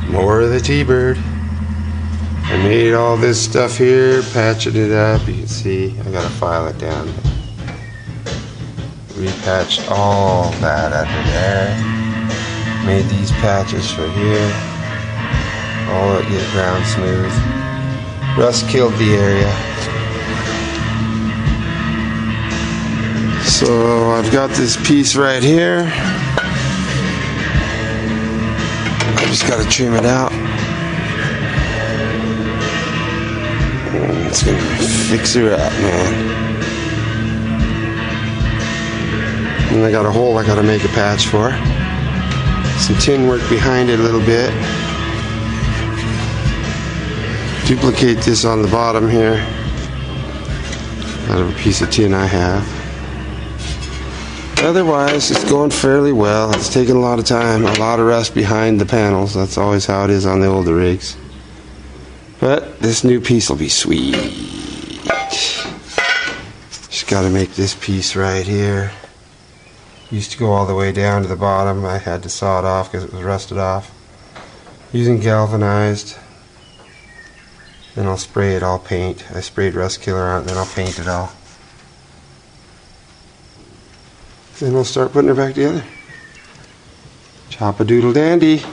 More of the T-Bird. I made all this stuff here, patching it up. You can see I gotta file it down. Repatched all that under there. Made these patches for here. All get ground smooth. Rust killed the area. So I've got this piece right here. I just gotta trim it out. And it's gonna fix her up, man. And I got a hole I gotta make a patch for. Some tin work behind it a little bit. Duplicate this on the bottom here out of a piece of tin I have. Otherwise, it's going fairly well. It's taking a lot of time, a lot of rust behind the panels. That's always how it is on the older rigs. But this new piece will be sweet. Just got to make this piece right here. Used to go all the way down to the bottom. I had to saw it off because it was rusted off. Using galvanized. Then I'll spray it all paint. I sprayed rust killer on it, then I'll paint it all. Then we'll start putting her back together. Chop a doodle dandy.